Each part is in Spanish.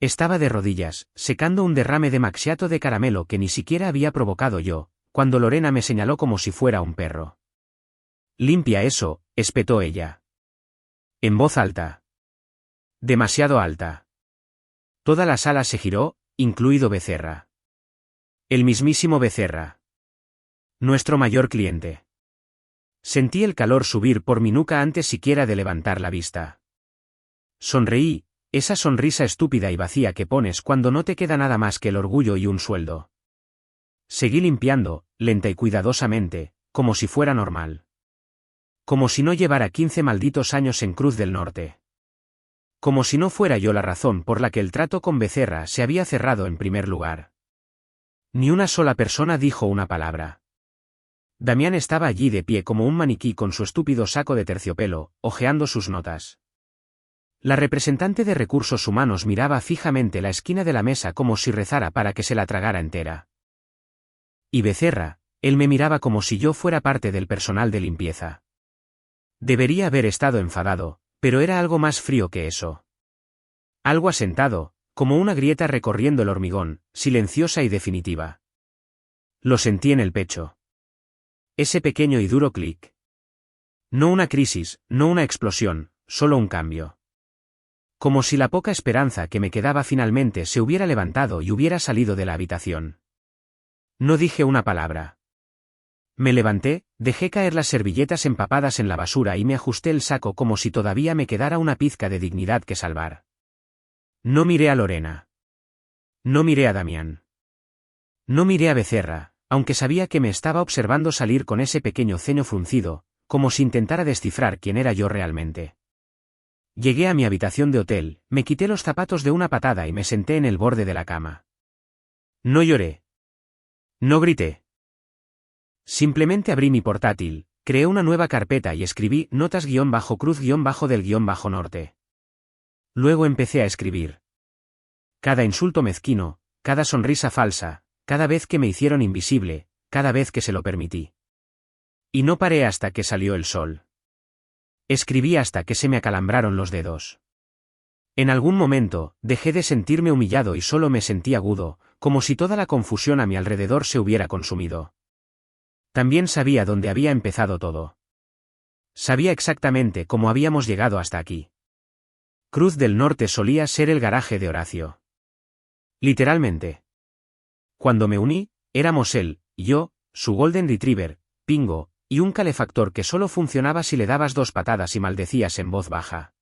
Estaba de rodillas, secando un derrame de macchiato de caramelo que ni siquiera había provocado yo, cuando Lorena me señaló como si fuera un perro. «Limpia eso», espetó ella. En voz alta. Demasiado alta. Toda la sala se giró, incluido Becerra. El mismísimo Becerra. Nuestro mayor cliente. Sentí el calor subir por mi nuca antes siquiera de levantar la vista. Sonreí, esa sonrisa estúpida y vacía que pones cuando no te queda nada más que el orgullo y un sueldo. Seguí limpiando, lenta y cuidadosamente, como si fuera normal. Como si no llevara 15 malditos años en Cruz del Norte. Como si no fuera yo la razón por la que el trato con Becerra se había cerrado en primer lugar. Ni una sola persona dijo una palabra. Damián estaba allí de pie como un maniquí con su estúpido saco de terciopelo, hojeando sus notas. La representante de Recursos Humanos miraba fijamente la esquina de la mesa como si rezara para que se la tragara entera. Y Becerra, él me miraba como si yo fuera parte del personal de limpieza. Debería haber estado enfadado, pero era algo más frío que eso. Algo asentado, como una grieta recorriendo el hormigón, silenciosa y definitiva. Lo sentí en el pecho. Ese pequeño y duro clic. No una crisis, no una explosión, solo un cambio. Como si la poca esperanza que me quedaba finalmente se hubiera levantado y hubiera salido de la habitación. No dije una palabra. Me levanté, dejé caer las servilletas empapadas en la basura y me ajusté el saco como si todavía me quedara una pizca de dignidad que salvar. No miré a Lorena. No miré a Damián. No miré a Becerra, aunque sabía que me estaba observando salir con ese pequeño ceño fruncido, como si intentara descifrar quién era yo realmente. Llegué a mi habitación de hotel, me quité los zapatos de una patada y me senté en el borde de la cama. No lloré. No grité. Simplemente abrí mi portátil, creé una nueva carpeta y escribí notas-cruz-del-norte. Luego empecé a escribir. Cada insulto mezquino, cada sonrisa falsa, cada vez que me hicieron invisible, cada vez que se lo permití. Y no paré hasta que salió el sol. Escribí hasta que se me acalambraron los dedos. En algún momento, dejé de sentirme humillado y solo me sentí agudo, como si toda la confusión a mi alrededor se hubiera consumido. También sabía dónde había empezado todo. Sabía exactamente cómo habíamos llegado hasta aquí. Cruz del Norte solía ser el garaje de Horacio. Literalmente. Cuando me uní, éramos él, yo, su Golden Retriever, Pingo, y un calefactor que solo funcionaba si le dabas 2 patadas y maldecías en voz baja.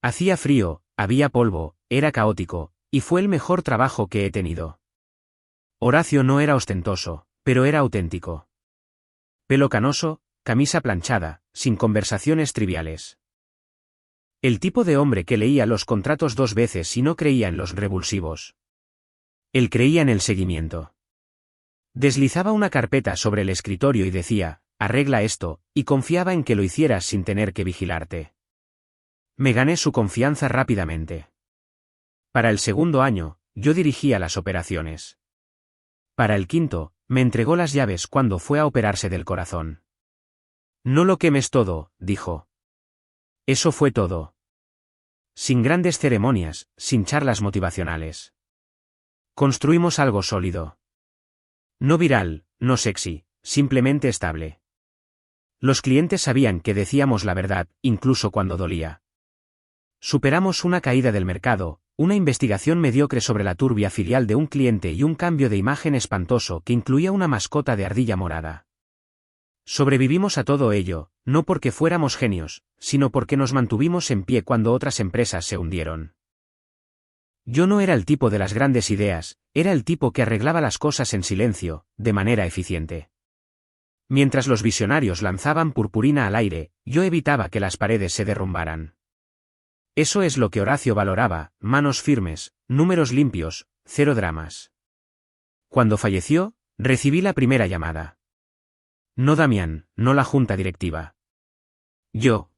Hacía frío, había polvo, era caótico, y fue el mejor trabajo que he tenido. Horacio no era ostentoso, pero era auténtico. Pelo canoso, camisa planchada, sin conversaciones triviales. El tipo de hombre que leía los contratos 2 veces y no creía en los revulsivos. Él creía en el seguimiento. Deslizaba una carpeta sobre el escritorio y decía, arregla esto, y confiaba en que lo hicieras sin tener que vigilarte. Me gané su confianza rápidamente. Para el 2.º año, yo dirigía las operaciones. Para el 5.º, me entregó las llaves cuando fue a operarse del corazón. No lo quemes todo, dijo. Eso fue todo. Sin grandes ceremonias, sin charlas motivacionales. Construimos algo sólido. No viral, no sexy, simplemente estable. Los clientes sabían que decíamos la verdad, incluso cuando dolía. Superamos una caída del mercado, una investigación mediocre sobre la turbia filial de un cliente y un cambio de imagen espantoso que incluía una mascota de ardilla morada. Sobrevivimos a todo ello, no porque fuéramos genios, sino porque nos mantuvimos en pie cuando otras empresas se hundieron. Yo no era el tipo de las grandes ideas, era el tipo que arreglaba las cosas en silencio, de manera eficiente. Mientras los visionarios lanzaban purpurina al aire, yo evitaba que las paredes se derrumbaran. Eso es lo que Horacio valoraba, manos firmes, números limpios, 0 dramas. Cuando falleció, recibí la primera llamada. No Damián, no la junta directiva. Yo.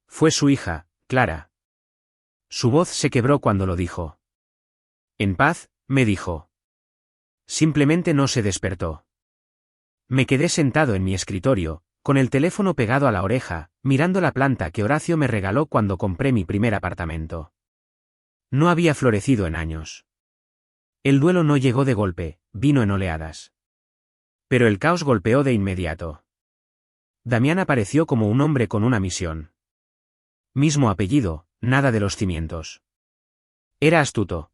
Fue su hija, Clara. Su voz se quebró cuando lo dijo. En paz, me dijo. Simplemente no se despertó. Me quedé sentado en mi escritorio, con el teléfono pegado a la oreja, mirando la planta que Horacio me regaló cuando compré mi primer apartamento. No había florecido en años. El duelo no llegó de golpe, vino en oleadas. Pero el caos golpeó de inmediato. Damián apareció como un hombre con una misión. Mismo apellido, nada de los cimientos. Era astuto.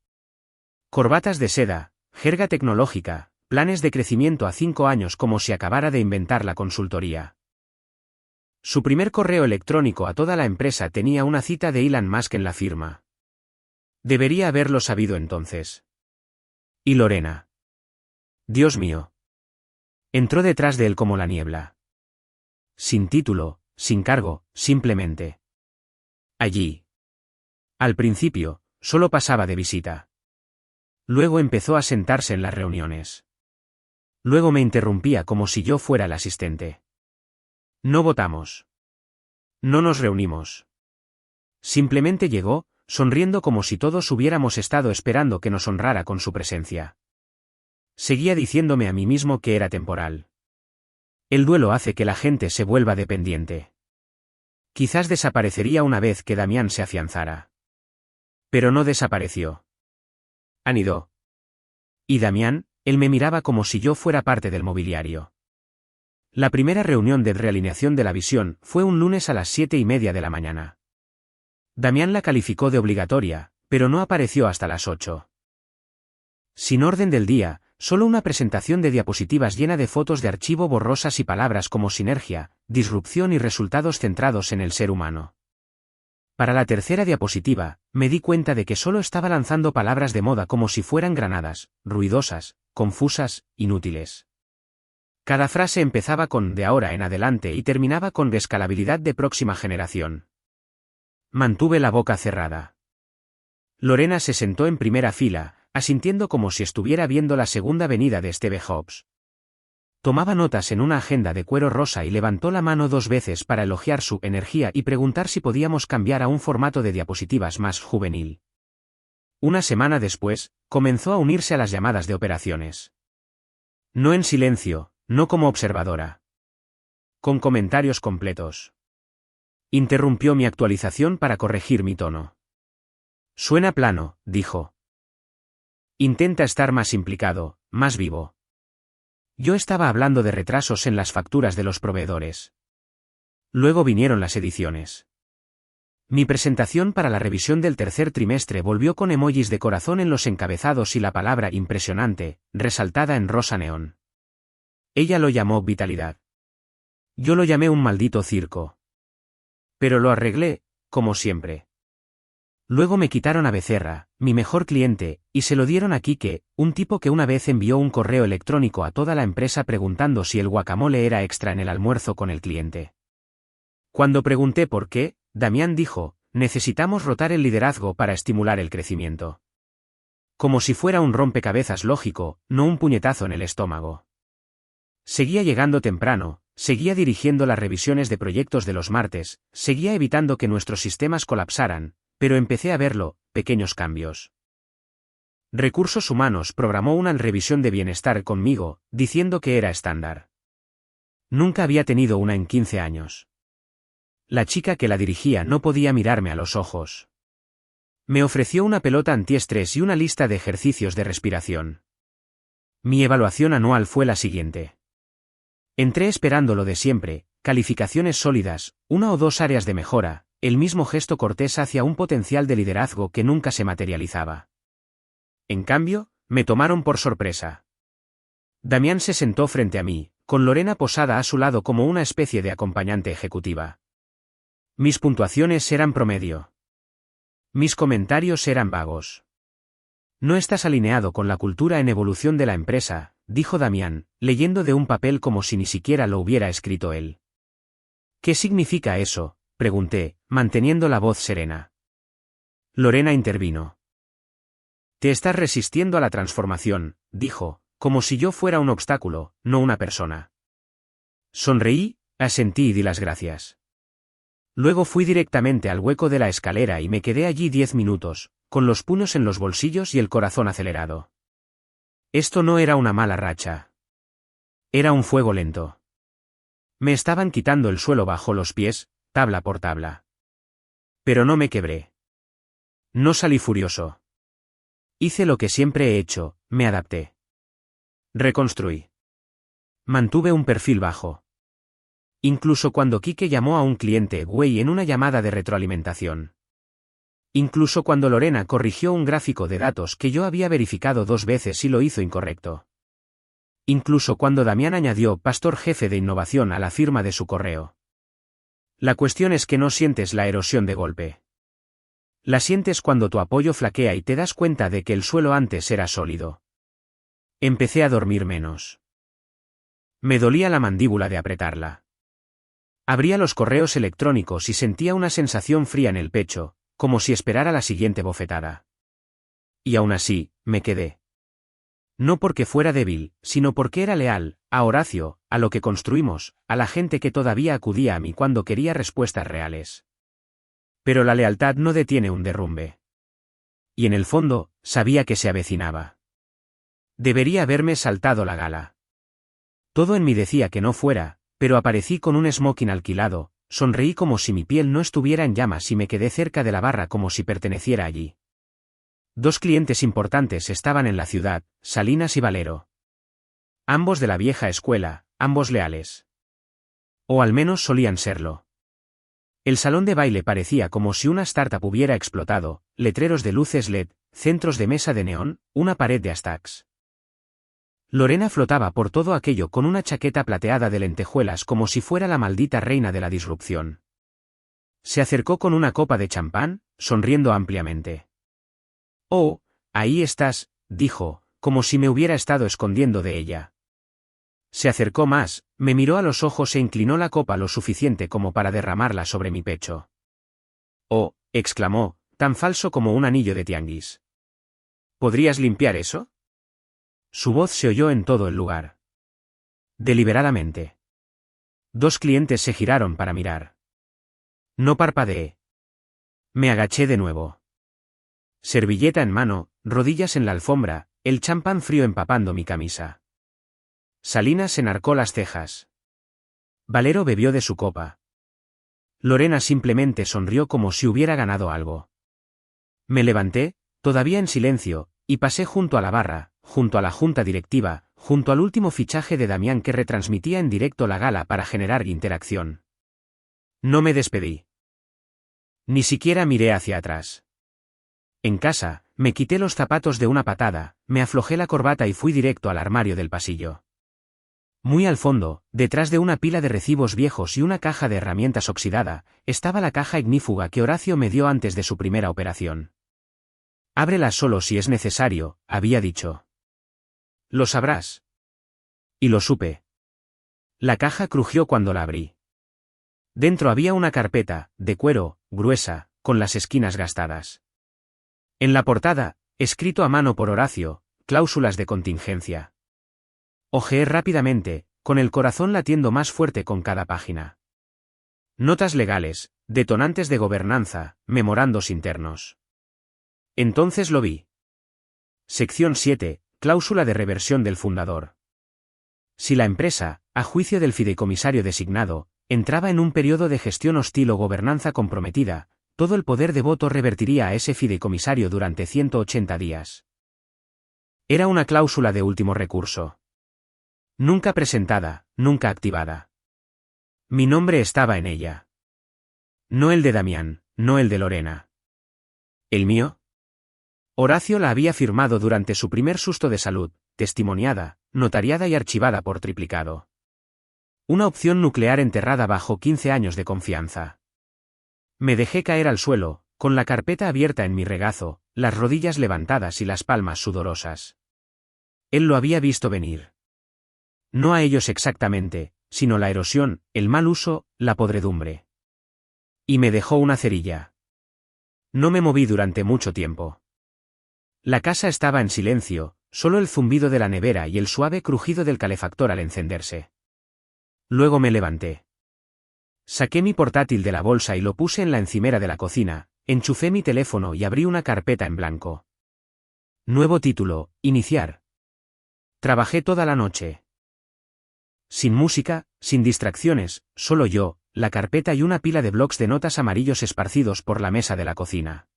Corbatas de seda, jerga tecnológica, planes de crecimiento a 5 años como si acabara de inventar la consultoría. Su primer correo electrónico a toda la empresa tenía una cita de Elon Musk en la firma. Debería haberlo sabido entonces. ¿Y Lorena? Dios mío. Entró detrás de él como la niebla. Sin título, sin cargo, simplemente. Allí. Al principio, solo pasaba de visita. Luego empezó a sentarse en las reuniones. Luego me interrumpía como si yo fuera el asistente. No votamos. No nos reunimos. Simplemente llegó, sonriendo como si todos hubiéramos estado esperando que nos honrara con su presencia. Seguía diciéndome a mí mismo que era temporal. El duelo hace que la gente se vuelva dependiente. Quizás desaparecería una vez que Damián se afianzara. Pero no desapareció. Anidó. Y Damián, él me miraba como si yo fuera parte del mobiliario. La primera reunión de realineación de la visión fue un lunes a las 7:30 de la mañana. Damián la calificó de obligatoria, pero no apareció hasta las 8. Sin orden del día, solo una presentación de diapositivas llena de fotos de archivo borrosas y palabras como sinergia, disrupción y resultados centrados en el ser humano. Para la tercera diapositiva, me di cuenta de que solo estaba lanzando palabras de moda como si fueran granadas, ruidosas, confusas, inútiles. Cada frase empezaba con "de ahora en adelante" y terminaba con "escalabilidad de próxima generación". Mantuve la boca cerrada. Lorena se sentó en primera fila, asintiendo como si estuviera viendo la segunda venida de Steve Jobs. Tomaba notas en una agenda de cuero rosa y levantó la mano 2 veces para elogiar su energía y preguntar si podíamos cambiar a un formato de diapositivas más juvenil. Una semana después, comenzó a unirse a las llamadas de operaciones. No en silencio, no como observadora. Con comentarios completos. Interrumpió mi actualización para corregir mi tono. Suena plano, dijo. Intenta estar más implicado, más vivo. Yo estaba hablando de retrasos en las facturas de los proveedores. Luego vinieron las ediciones. Mi presentación para la revisión del tercer trimestre volvió con emojis de corazón en los encabezados y la palabra impresionante, resaltada en rosa neón. Ella lo llamó vitalidad. Yo lo llamé un maldito circo. Pero lo arreglé, como siempre. Luego me quitaron a Becerra, mi mejor cliente, y se lo dieron a Quique, un tipo que una vez envió un correo electrónico a toda la empresa preguntando si el guacamole era extra en el almuerzo con el cliente. Cuando pregunté por qué, Damián dijo, necesitamos rotar el liderazgo para estimular el crecimiento. Como si fuera un rompecabezas lógico, no un puñetazo en el estómago. Seguía llegando temprano, seguía dirigiendo las revisiones de proyectos de los martes, seguía evitando que nuestros sistemas colapsaran, pero empecé a verlo, pequeños cambios. Recursos Humanos programó una revisión de bienestar conmigo, diciendo que era estándar. Nunca había tenido una en 15 años. La chica que la dirigía no podía mirarme a los ojos. Me ofreció una pelota antiestrés y una lista de ejercicios de respiración. Mi evaluación anual fue la siguiente. Entré esperando lo de siempre, calificaciones sólidas, 1 o 2 áreas de mejora, el mismo gesto cortés hacia un potencial de liderazgo que nunca se materializaba. En cambio, me tomaron por sorpresa. Damián se sentó frente a mí, con Lorena posada a su lado como una especie de acompañante ejecutiva. Mis puntuaciones eran promedio. Mis comentarios eran vagos. No estás alineado con la cultura en evolución de la empresa, dijo Damián, leyendo de un papel como si ni siquiera lo hubiera escrito él. ¿Qué significa eso?, pregunté, manteniendo la voz serena. Lorena intervino. Te estás resistiendo a la transformación, dijo, como si yo fuera un obstáculo, no una persona. Sonreí, asentí y di las gracias. Luego fui directamente al hueco de la escalera y me quedé allí 10 minutos, con los puños en los bolsillos y el corazón acelerado. Esto no era una mala racha. Era un fuego lento. Me estaban quitando el suelo bajo los pies, tabla por tabla. Pero no me quebré. No salí furioso. Hice lo que siempre he hecho, me adapté. Reconstruí. Mantuve un perfil bajo. Incluso cuando Quique llamó a un cliente güey en una llamada de retroalimentación. Incluso cuando Lorena corrigió un gráfico de datos que yo había verificado 2 veces y lo hizo incorrecto. Incluso cuando Damián añadió pastor jefe de innovación a la firma de su correo. La cuestión es que no sientes la erosión de golpe. La sientes cuando tu apoyo flaquea y te das cuenta de que el suelo antes era sólido. Empecé a dormir menos. Me dolía la mandíbula de apretarla. Abría los correos electrónicos y sentía una sensación fría en el pecho, como si esperara la siguiente bofetada. Y aún así, me quedé. No porque fuera débil, sino porque era leal, a Horacio, a lo que construimos, a la gente que todavía acudía a mí cuando quería respuestas reales. Pero la lealtad no detiene un derrumbe. Y en el fondo, sabía que se avecinaba. Debería haberme saltado la gala. Todo en mí decía que no fuera, pero aparecí con un smoking alquilado, sonreí como si mi piel no estuviera en llamas y me quedé cerca de la barra como si perteneciera allí. 2 clientes importantes estaban en la ciudad, Salinas y Valero. Ambos de la vieja escuela, ambos leales. O al menos solían serlo. El salón de baile parecía como si una startup hubiera explotado, letreros de luces LED, centros de mesa de neón, una pared de hashtags. Lorena flotaba por todo aquello con una chaqueta plateada de lentejuelas como si fuera la maldita reina de la disrupción. Se acercó con una copa de champán, sonriendo ampliamente. «Oh, ahí estás», dijo, como si me hubiera estado escondiendo de ella. Se acercó más, me miró a los ojos e inclinó la copa lo suficiente como para derramarla sobre mi pecho. «Oh», exclamó, tan falso como un anillo de tianguis. «¿Podrías limpiar eso?» Su voz se oyó en todo el lugar. Deliberadamente. 2 clientes se giraron para mirar. No parpadeé. Me agaché de nuevo. Servilleta en mano, rodillas en la alfombra, el champán frío empapando mi camisa. Salinas enarcó las cejas. Valero bebió de su copa. Lorena simplemente sonrió como si hubiera ganado algo. Me levanté, todavía en silencio, y pasé junto a la barra, junto a la junta directiva, junto al último fichaje de Damián que retransmitía en directo la gala para generar interacción. No me despedí. Ni siquiera miré hacia atrás. En casa, me quité los zapatos de una patada, me aflojé la corbata y fui directo al armario del pasillo. Muy al fondo, detrás de una pila de recibos viejos y una caja de herramientas oxidada, estaba la caja ignífuga que Horacio me dio antes de su primera operación. «Ábrela solo si es necesario», había dicho. «Lo sabrás». Y lo supe. La caja crujió cuando la abrí. Dentro había una carpeta, de cuero, gruesa, con las esquinas gastadas. En la portada, escrito a mano por Horacio, cláusulas de contingencia. Hojeé rápidamente, con el corazón latiendo más fuerte con cada página. Notas legales, detonantes de gobernanza, memorandos internos. Entonces lo vi. Sección 7, cláusula de reversión del fundador. Si la empresa, a juicio del fideicomisario designado, entraba en un periodo de gestión hostil o gobernanza comprometida, todo el poder de voto revertiría a ese fideicomisario durante 180 días. Era una cláusula de último recurso. Nunca presentada, nunca activada. Mi nombre estaba en ella. No el de Damián, no el de Lorena. ¿El mío? Horacio la había firmado durante su primer susto de salud, testimoniada, notariada y archivada por triplicado. Una opción nuclear enterrada bajo 15 años de confianza. Me dejé caer al suelo, con la carpeta abierta en mi regazo, las rodillas levantadas y las palmas sudorosas. Él lo había visto venir. No a ellos exactamente, sino la erosión, el mal uso, la podredumbre. Y me dejó una cerilla. No me moví durante mucho tiempo. La casa estaba en silencio, solo el zumbido de la nevera y el suave crujido del calefactor al encenderse. Luego me levanté. Saqué mi portátil de la bolsa y lo puse en la encimera de la cocina, enchufé mi teléfono y abrí una carpeta en blanco. Nuevo título, iniciar. Trabajé toda la noche. Sin música, sin distracciones, solo yo, la carpeta y una pila de blocs de notas amarillos esparcidos por la mesa de la cocina.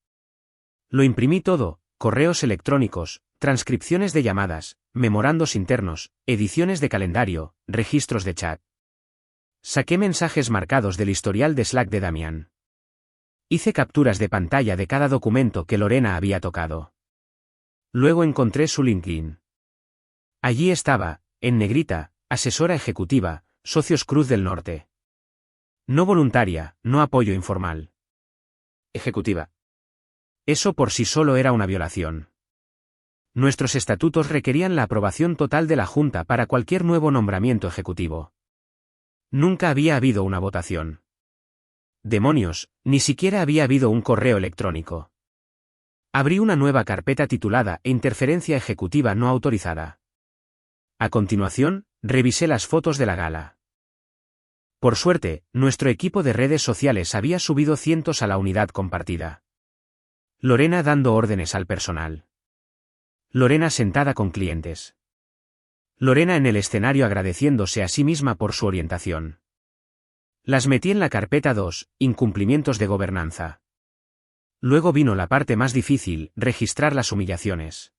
Lo imprimí todo: correos electrónicos, transcripciones de llamadas, memorandos internos, ediciones de calendario, registros de chat. Saqué mensajes marcados del historial de Slack de Damián. Hice capturas de pantalla de cada documento que Lorena había tocado. Luego encontré su LinkedIn. Allí estaba, en negrita: asesora ejecutiva, Socios Cruz del Norte. No voluntaria, no apoyo informal. Ejecutiva. Eso por sí solo era una violación. Nuestros estatutos requerían la aprobación total de la Junta para cualquier nuevo nombramiento ejecutivo. Nunca había habido una votación. Demonios, ni siquiera había habido un correo electrónico. Abrí una nueva carpeta titulada Interferencia ejecutiva no autorizada. A continuación, revisé las fotos de la gala. Por suerte, nuestro equipo de redes sociales había subido cientos a la unidad compartida. Lorena dando órdenes al personal. Lorena sentada con clientes. Lorena en el escenario agradeciéndose a sí misma por su orientación. Las metí en la carpeta 2, incumplimientos de gobernanza. Luego vino la parte más difícil: registrar las humillaciones.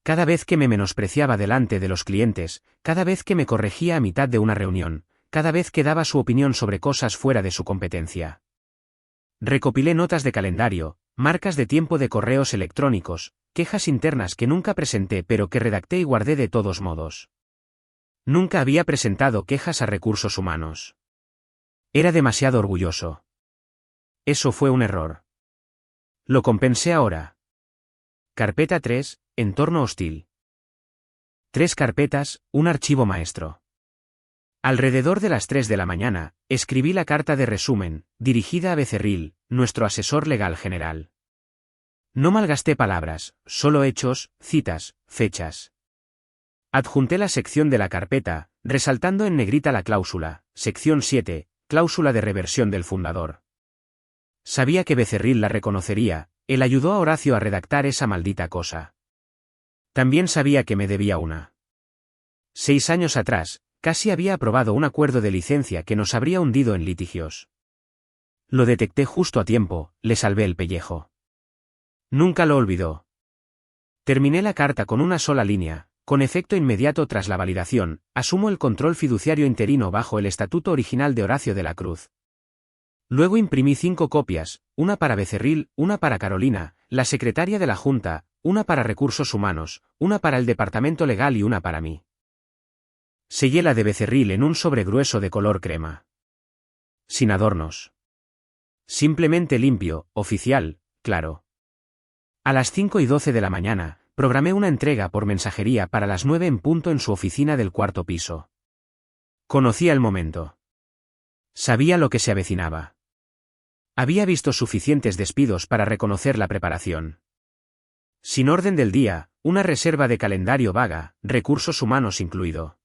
Cada vez que me menospreciaba delante de los clientes, cada vez que me corregía a mitad de una reunión, cada vez que daba su opinión sobre cosas fuera de su competencia. Recopilé notas de calendario, marcas de tiempo de correos electrónicos, quejas internas que nunca presenté pero que redacté y guardé de todos modos. Nunca había presentado quejas a recursos humanos. Era demasiado orgulloso. Eso fue un error. Lo compensé ahora. Carpeta 3, entorno hostil. 3 carpetas, un archivo maestro. Alrededor de las 3 de la mañana, escribí la carta de resumen, dirigida a Becerril, nuestro asesor legal general. No malgasté palabras, solo hechos, citas, fechas. Adjunté la sección de la carpeta, resaltando en negrita la cláusula, sección 7, cláusula de reversión del fundador. Sabía que Becerril la reconocería: él ayudó a Horacio a redactar esa maldita cosa. También sabía que me debía una. 6 años atrás, casi había aprobado un acuerdo de licencia que nos habría hundido en litigios. Lo detecté justo a tiempo, le salvé el pellejo. Nunca lo olvidó. Terminé la carta con una sola línea: con efecto inmediato tras la validación, asumo el control fiduciario interino bajo el estatuto original de Horacio de la Cruz. Luego imprimí 5 copias, una para Becerril, una para Carolina, la secretaria de la Junta, una para Recursos Humanos, una para el Departamento Legal y una para mí. Sellé la de Becerril en un sobre grueso de color crema. Sin adornos. Simplemente limpio, oficial, claro. A las 5:12 de la mañana, programé una entrega por mensajería para las 9 en punto en su oficina del 4º piso. Conocía el momento. Sabía lo que se avecinaba. Había visto suficientes despidos para reconocer la preparación. Sin orden del día, una reserva de calendario vaga, recursos humanos incluido.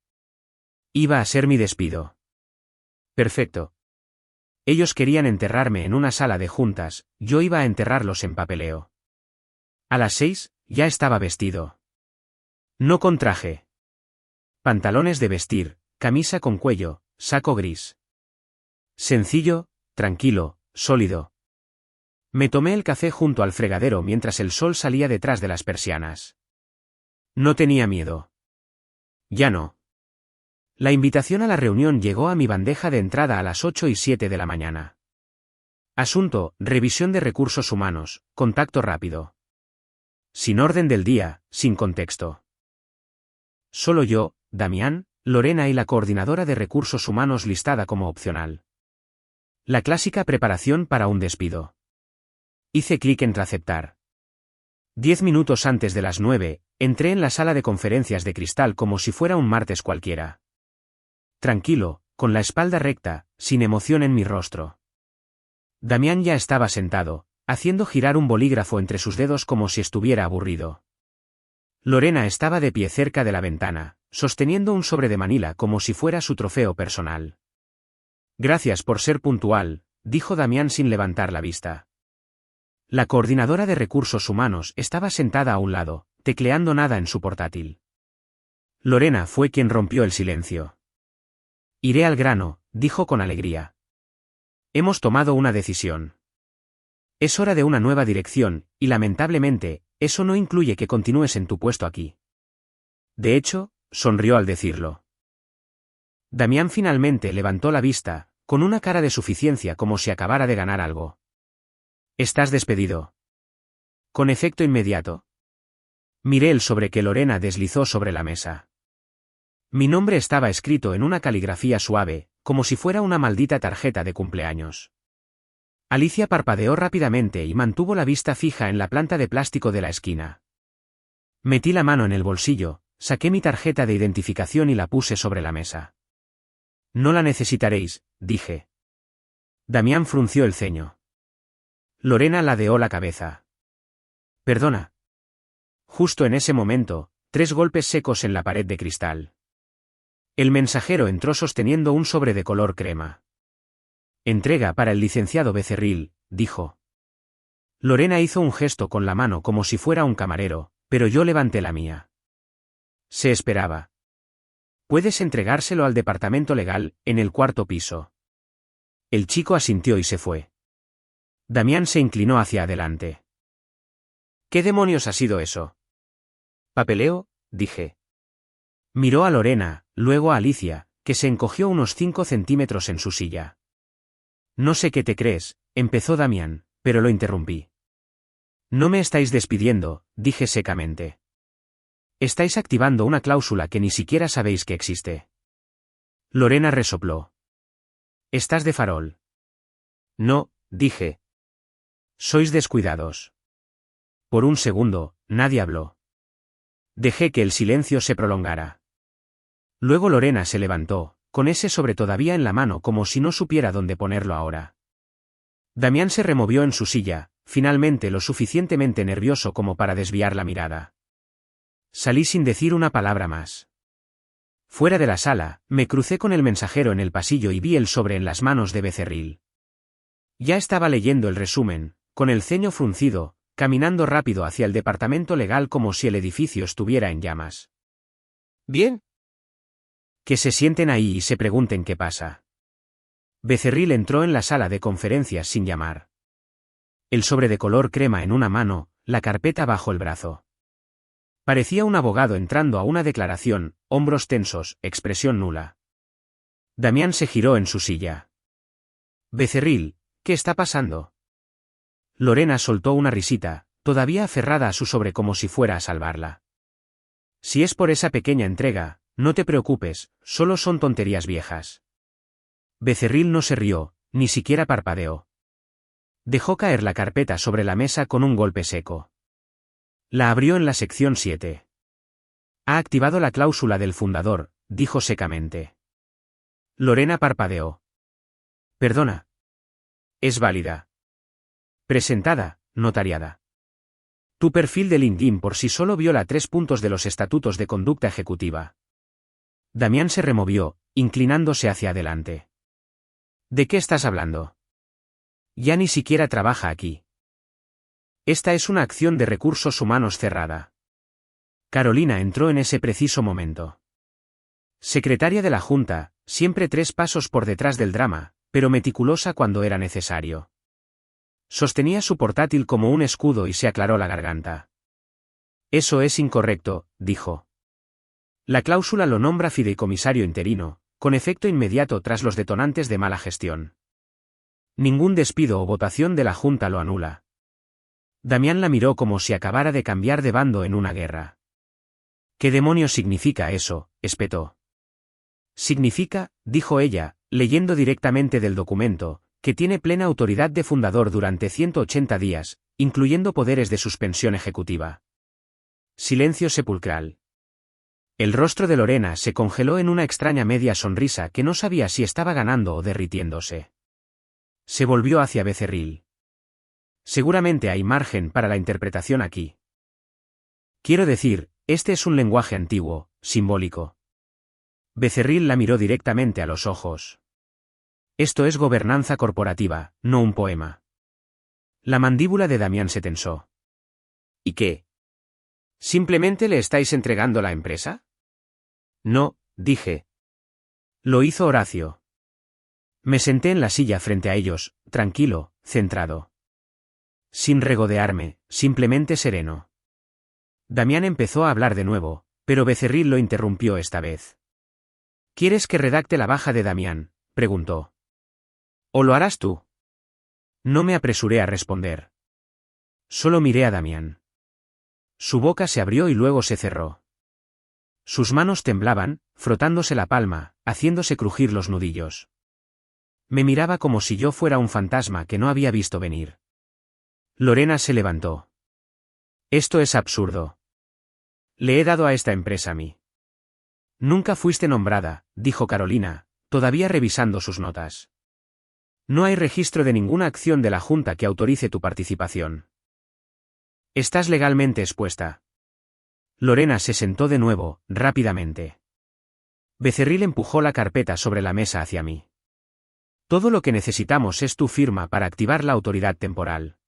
Iba a ser mi despido. Perfecto. Ellos querían enterrarme en una sala de juntas, yo iba a enterrarlos en papeleo. A las 6, ya estaba vestido. No con traje. Pantalones de vestir, camisa con cuello, saco gris. Sencillo, tranquilo, sólido. Me tomé el café junto al fregadero mientras el sol salía detrás de las persianas. No tenía miedo. Ya no. La invitación a la reunión llegó a mi bandeja de entrada a las 8:07 de la mañana. Asunto: revisión de recursos humanos, contacto rápido. Sin orden del día, sin contexto. Solo yo, Damián, Lorena y la coordinadora de recursos humanos listada como opcional. La clásica preparación para un despido. Hice clic en aceptar. 10 minutos antes de las 9, entré en la sala de conferencias de cristal como si fuera un martes cualquiera. Tranquilo, con la espalda recta, sin emoción en mi rostro. Damián ya estaba sentado, haciendo girar un bolígrafo entre sus dedos como si estuviera aburrido. Lorena estaba de pie cerca de la ventana, sosteniendo un sobre de Manila como si fuera su trofeo personal. Gracias por ser puntual, dijo Damián sin levantar la vista. La coordinadora de recursos humanos estaba sentada a un lado, tecleando nada en su portátil. Lorena fue quien rompió el silencio. Iré al grano, dijo con alegría. Hemos tomado una decisión. Es hora de una nueva dirección, y lamentablemente, eso no incluye que continúes en tu puesto aquí. De hecho, sonrió al decirlo. Damián finalmente levantó la vista, con una cara de suficiencia como si acabara de ganar algo. Estás despedido. Con efecto inmediato. Miré el sobre que Lorena deslizó sobre la mesa. Mi nombre estaba escrito en una caligrafía suave, como si fuera una maldita tarjeta de cumpleaños. Alicia parpadeó rápidamente y mantuvo la vista fija en la planta de plástico de la esquina. Metí la mano en el bolsillo, saqué mi tarjeta de identificación y la puse sobre la mesa. No la necesitaréis, dije. Damián frunció el ceño. Lorena ladeó la cabeza. Perdona. Justo en ese momento, 3 golpes secos en la pared de cristal. El mensajero entró sosteniendo un sobre de color crema. Entrega para el licenciado Becerril, dijo. Lorena hizo un gesto con la mano como si fuera un camarero, pero yo levanté la mía. Se esperaba. Puedes entregárselo al departamento legal, en el 4º piso. El chico asintió y se fue. Damián se inclinó hacia adelante. ¿Qué demonios ha sido eso? ¿Papeleo? Dije. Miró a Lorena, luego a Alicia, que se encogió unos 5 centímetros en su silla. No sé qué te crees, empezó Damián, pero lo interrumpí. No me estáis despidiendo, dije secamente. Estáis activando una cláusula que ni siquiera sabéis que existe. Lorena resopló. ¿Estás de farol? No, dije. Sois descuidados. Por un segundo, nadie habló. Dejé que el silencio se prolongara. Luego Lorena se levantó, con ese sobre todavía en la mano como si no supiera dónde ponerlo ahora. Damián se removió en su silla, finalmente lo suficientemente nervioso como para desviar la mirada. Salí sin decir una palabra más. Fuera de la sala, me crucé con el mensajero en el pasillo y vi el sobre en las manos de Becerril. Ya estaba leyendo el resumen, con el ceño fruncido, caminando rápido hacia el departamento legal como si el edificio estuviera en llamas. ¿Bien? Que se sienten ahí y se pregunten qué pasa. Becerril entró en la sala de conferencias sin llamar. El sobre de color crema en una mano, la carpeta bajo el brazo. Parecía un abogado entrando a una declaración, hombros tensos, expresión nula. Damián se giró en su silla. Becerril, ¿qué está pasando? Lorena soltó una risita, todavía aferrada a su sobre como si fuera a salvarla. Si es por esa pequeña entrega, no te preocupes, solo son tonterías viejas. Becerril no se rió, ni siquiera parpadeó. Dejó caer la carpeta sobre la mesa con un golpe seco. La abrió en la sección 7. Ha activado la cláusula del fundador, dijo secamente. Lorena parpadeó. Perdona. Es válida. Presentada, notariada. Tu perfil de LinkedIn por sí solo viola 3 puntos de los estatutos de conducta ejecutiva. Damián se removió, inclinándose hacia adelante. ¿De qué estás hablando? Ya ni siquiera trabaja aquí. Esta es una acción de recursos humanos cerrada. Carolina entró en ese preciso momento. Secretaria de la Junta, siempre 3 pasos por detrás del drama, pero meticulosa cuando era necesario. Sostenía su portátil como un escudo y se aclaró la garganta. Eso es incorrecto, dijo. La cláusula lo nombra fideicomisario interino, con efecto inmediato tras los detonantes de mala gestión. Ningún despido o votación de la Junta lo anula. Damián la miró como si acabara de cambiar de bando en una guerra. ¿Qué demonios significa eso?, espetó. Significa, dijo ella, leyendo directamente del documento, que tiene plena autoridad de fundador durante 180 días, incluyendo poderes de suspensión ejecutiva. Silencio sepulcral. El rostro de Lorena se congeló en una extraña media sonrisa que no sabía si estaba ganando o derritiéndose. Se volvió hacia Becerril. Seguramente hay margen para la interpretación aquí. Quiero decir, este es un lenguaje antiguo, simbólico. Becerril la miró directamente a los ojos. Esto es gobernanza corporativa, no un poema. La mandíbula de Damián se tensó. ¿Y qué? ¿Simplemente le estáis entregando la empresa? No, dije. Lo hizo Horacio. Me senté en la silla frente a ellos, tranquilo, centrado. Sin regodearme, simplemente sereno. Damián empezó a hablar de nuevo, pero Becerril lo interrumpió esta vez. ¿Quieres que redacte la baja de Damián?, preguntó. ¿O lo harás tú? No me apresuré a responder. Solo miré a Damián. Su boca se abrió y luego se cerró. Sus manos temblaban, frotándose la palma, haciéndose crujir los nudillos. Me miraba como si yo fuera un fantasma que no había visto venir. Lorena se levantó. Esto es absurdo. Le he dado a esta empresa a mí. Nunca fuiste nombrada, dijo Carolina, todavía revisando sus notas. No hay registro de ninguna acción de la Junta que autorice tu participación. Estás legalmente expuesta. Lorena se sentó de nuevo, rápidamente. Becerril empujó la carpeta sobre la mesa hacia mí. Todo lo que necesitamos es tu firma para activar la autoridad temporal.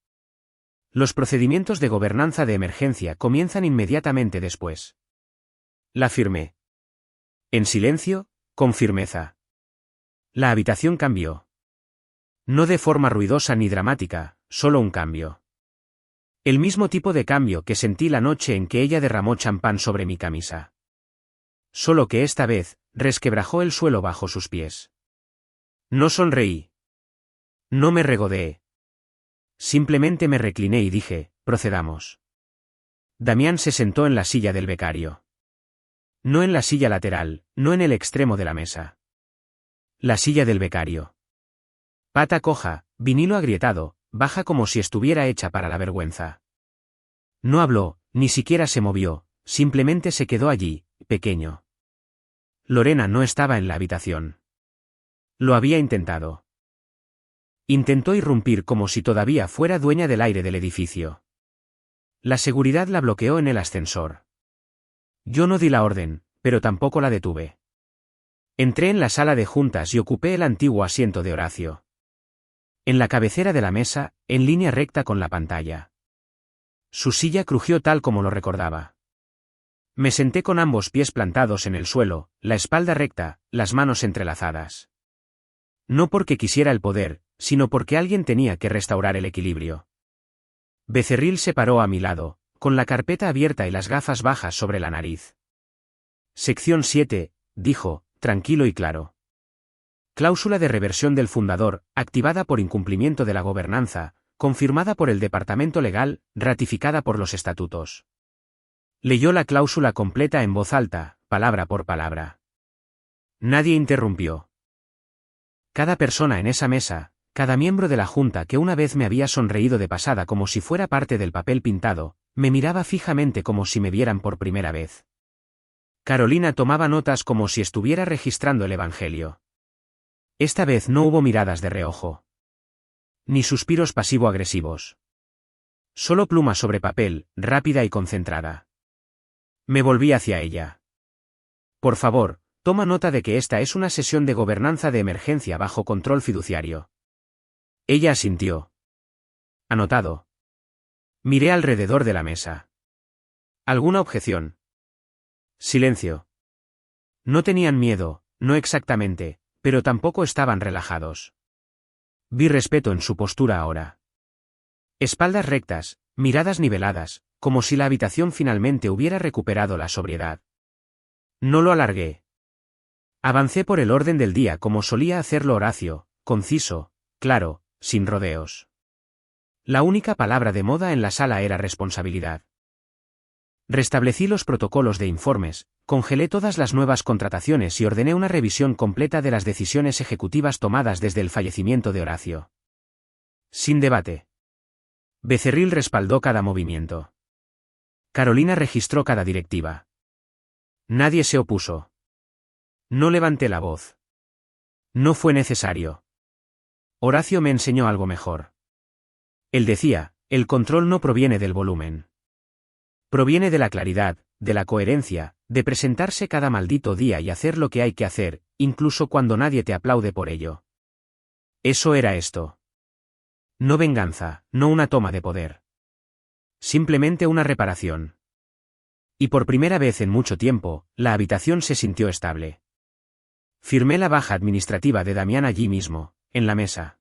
Los procedimientos de gobernanza de emergencia comienzan inmediatamente después. La firmé. En silencio, con firmeza. La habitación cambió. No de forma ruidosa ni dramática, solo un cambio. El mismo tipo de cambio que sentí la noche en que ella derramó champán sobre mi camisa. Solo que esta vez, resquebrajó el suelo bajo sus pies. No sonreí. No me regodeé. Simplemente me recliné y dije, procedamos. Damián se sentó en la silla del becario. No en la silla lateral, no en el extremo de la mesa. La silla del becario. Pata coja, vinilo agrietado, baja como si estuviera hecha para la vergüenza. No habló, ni siquiera se movió, simplemente se quedó allí, pequeño. Lorena no estaba en la habitación. Lo había intentado. Intentó irrumpir como si todavía fuera dueña del aire del edificio. La seguridad la bloqueó en el ascensor. Yo no di la orden, pero tampoco la detuve. Entré en la sala de juntas y ocupé el antiguo asiento de Horacio. En la cabecera de la mesa, en línea recta con la pantalla. Su silla crujió tal como lo recordaba. Me senté con ambos pies plantados en el suelo, la espalda recta, las manos entrelazadas. No porque quisiera el poder, sino porque alguien tenía que restaurar el equilibrio. Becerril se paró a mi lado, con la carpeta abierta y las gafas bajas sobre la nariz. Sección 7, dijo, tranquilo y claro. Cláusula de reversión del fundador, activada por incumplimiento de la gobernanza, confirmada por el Departamento Legal, ratificada por los estatutos. Leyó la cláusula completa en voz alta, palabra por palabra. Nadie interrumpió. Cada persona en esa mesa, cada miembro de la Junta que una vez me había sonreído de pasada como si fuera parte del papel pintado, me miraba fijamente como si me vieran por primera vez. Carolina tomaba notas como si estuviera registrando el Evangelio. Esta vez no hubo miradas de reojo. Ni suspiros pasivo-agresivos. Solo pluma sobre papel, rápida y concentrada. Me volví hacia ella. Por favor, toma nota de que esta es una sesión de gobernanza de emergencia bajo control fiduciario. Ella asintió. Anotado. Miré alrededor de la mesa. ¿Alguna objeción? Silencio. No tenían miedo, no exactamente, pero tampoco estaban relajados. Vi respeto en su postura ahora. Espaldas rectas, miradas niveladas, como si la habitación finalmente hubiera recuperado la sobriedad. No lo alargué. Avancé por el orden del día como solía hacerlo Horacio, conciso, claro, sin rodeos. La única palabra de moda en la sala era responsabilidad. Restablecí los protocolos de informes, congelé todas las nuevas contrataciones y ordené una revisión completa de las decisiones ejecutivas tomadas desde el fallecimiento de Horacio. Sin debate. Becerril respaldó cada movimiento. Carolina registró cada directiva. Nadie se opuso. No levanté la voz. No fue necesario. Horacio me enseñó algo mejor. Él decía, el control no proviene del volumen. Proviene de la claridad, de la coherencia, de presentarse cada maldito día y hacer lo que hay que hacer, incluso cuando nadie te aplaude por ello. Eso era esto. No venganza, no una toma de poder. Simplemente una reparación. Y por primera vez en mucho tiempo, la habitación se sintió estable. Firmé la baja administrativa de Damián allí mismo, en la mesa.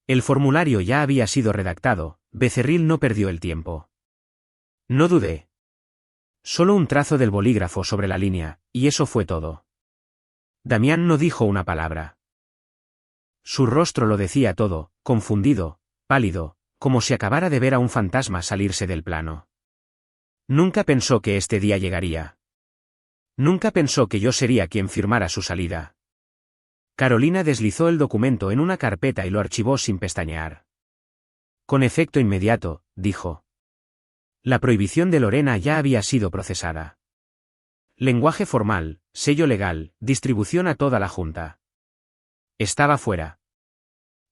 El formulario ya había sido redactado, Becerril no perdió el tiempo. No dudé. Solo un trazo del bolígrafo sobre la línea, y eso fue todo. Damián no dijo una palabra. Su rostro lo decía todo, confundido, pálido, como si acabara de ver a un fantasma salirse del plano. Nunca pensó que este día llegaría. Nunca pensó que yo sería quien firmara su salida. Carolina deslizó el documento en una carpeta y lo archivó sin pestañear. Con efecto inmediato, dijo. La prohibición de Lorena ya había sido procesada. Lenguaje formal, sello legal, distribución a toda la Junta. Estaba fuera.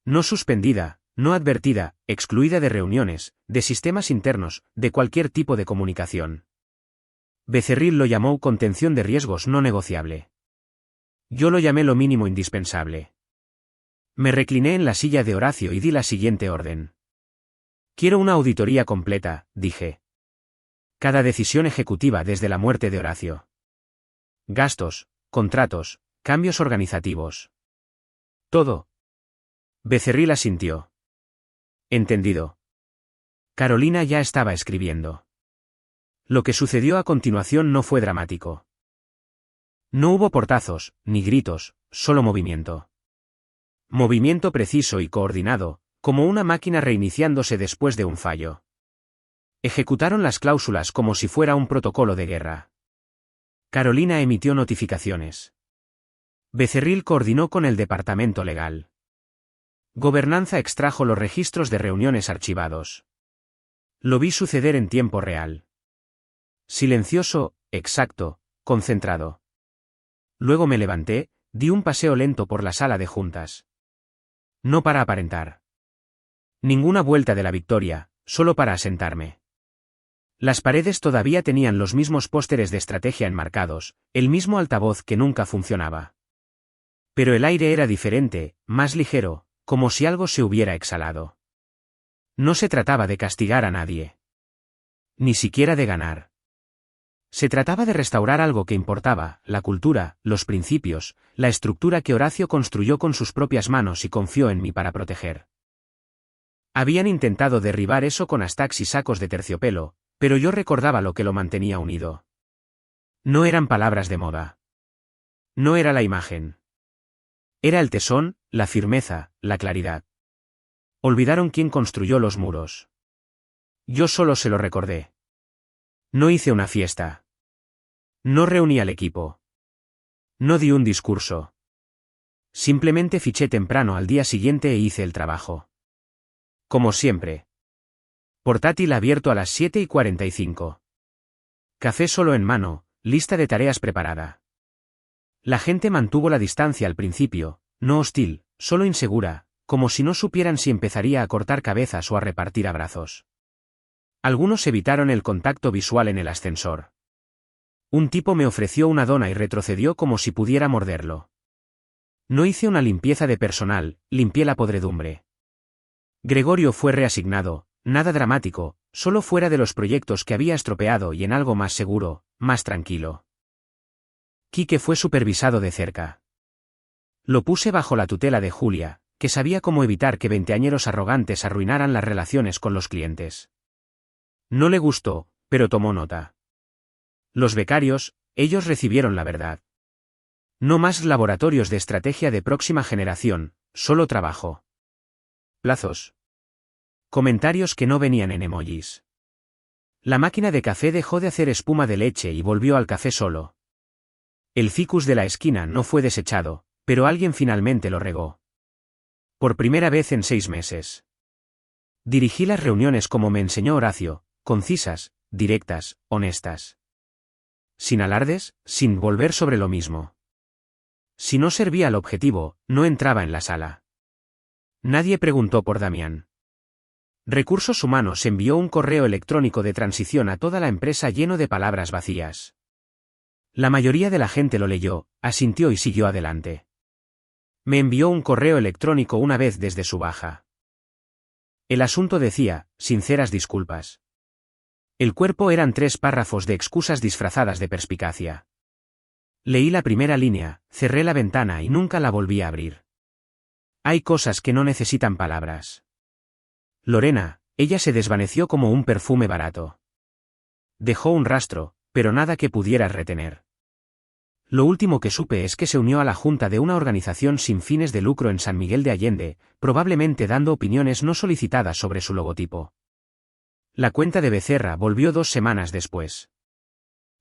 No suspendida, no advertida, excluida de reuniones, de sistemas internos, de cualquier tipo de comunicación. Becerril lo llamó contención de riesgos no negociable. Yo lo llamé lo mínimo indispensable. Me recliné en la silla de Horacio y di la siguiente orden. Quiero una auditoría completa, dije. Cada decisión ejecutiva desde la muerte de Horacio. Gastos, contratos, cambios organizativos. Todo. Becerril asintió. Entendido. Carolina ya estaba escribiendo. Lo que sucedió a continuación no fue dramático. No hubo portazos, ni gritos, solo movimiento. Movimiento preciso y coordinado, como una máquina reiniciándose después de un fallo. Ejecutaron las cláusulas como si fuera un protocolo de guerra. Carolina emitió notificaciones. Becerril coordinó con el departamento legal. Gobernanza extrajo los registros de reuniones archivados. Lo vi suceder en tiempo real. Silencioso, exacto, concentrado. Luego me levanté, di un paseo lento por la sala de juntas. No para aparentar. Ninguna vuelta de la victoria, solo para asentarme. Las paredes todavía tenían los mismos pósteres de estrategia enmarcados, el mismo altavoz que nunca funcionaba. Pero el aire era diferente, más ligero, como si algo se hubiera exhalado. No se trataba de castigar a nadie. Ni siquiera de ganar. Se trataba de restaurar algo que importaba, la cultura, los principios, la estructura que Horacio construyó con sus propias manos y confió en mí para proteger. Habían intentado derribar eso con astax y sacos de terciopelo, pero yo recordaba lo que lo mantenía unido. No eran palabras de moda. No era la imagen. Era el tesón, la firmeza, la claridad. Olvidaron quién construyó los muros. Yo solo se lo recordé. No hice una fiesta. No reuní al equipo. No di un discurso. Simplemente fiché temprano al día siguiente e hice el trabajo. Como siempre. Portátil abierto a las 7:45. Café solo en mano, lista de tareas preparada. La gente mantuvo la distancia al principio, no hostil, solo insegura, como si no supieran si empezaría a cortar cabezas o a repartir abrazos. Algunos evitaron el contacto visual en el ascensor. Un tipo me ofreció una dona y retrocedió como si pudiera morderlo. No hice una limpieza de personal, limpié la podredumbre. Gregorio fue reasignado, nada dramático, solo fuera de los proyectos que había estropeado y en algo más seguro, más tranquilo. Quique fue supervisado de cerca. Lo puse bajo la tutela de Julia, que sabía cómo evitar que veinteañeros arrogantes arruinaran las relaciones con los clientes. No le gustó, pero tomó nota. Los becarios, ellos recibieron la verdad. No más laboratorios de estrategia de próxima generación, solo trabajo. Plazos. Comentarios que no venían en emojis. La máquina de café dejó de hacer espuma de leche y volvió al café solo. El ficus de la esquina no fue desechado, pero alguien finalmente lo regó. Por primera vez en 6 meses. Dirigí las reuniones como me enseñó Horacio, concisas, directas, honestas. Sin alardes, sin volver sobre lo mismo. Si no servía al objetivo, no entraba en la sala. Nadie preguntó por Damián. Recursos Humanos envió un correo electrónico de transición a toda la empresa lleno de palabras vacías. La mayoría de la gente lo leyó, asintió y siguió adelante. Me envió un correo electrónico una vez desde su baja. El asunto decía, sinceras disculpas. El cuerpo eran 3 párrafos de excusas disfrazadas de perspicacia. Leí la primera línea, cerré la ventana y nunca la volví a abrir. Hay cosas que no necesitan palabras. Lorena, Ella se desvaneció como un perfume barato. Dejó un rastro, pero nada que pudiera retener. Lo último que supe es que se unió a la junta de una organización sin fines de lucro en San Miguel de Allende, probablemente dando opiniones no solicitadas sobre su logotipo. La cuenta de Becerra volvió 2 semanas después.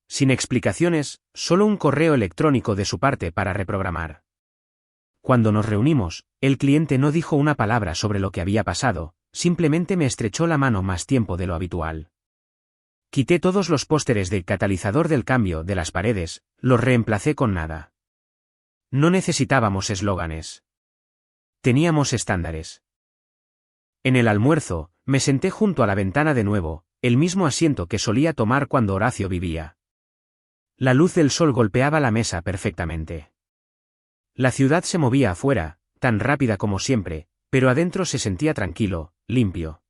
Sin explicaciones, solo un correo electrónico de su parte para reprogramar. Cuando nos reunimos, el cliente no dijo una palabra sobre lo que había pasado, simplemente me estrechó la mano más tiempo de lo habitual. Quité todos los pósteres del catalizador del cambio de las paredes, los reemplacé con nada. No necesitábamos eslóganes. Teníamos estándares. En el almuerzo, me senté junto a la ventana de nuevo, el mismo asiento que solía tomar cuando Horacio vivía. La luz del sol golpeaba la mesa perfectamente. La ciudad se movía afuera, tan rápida como siempre, pero adentro se sentía tranquilo, limpio.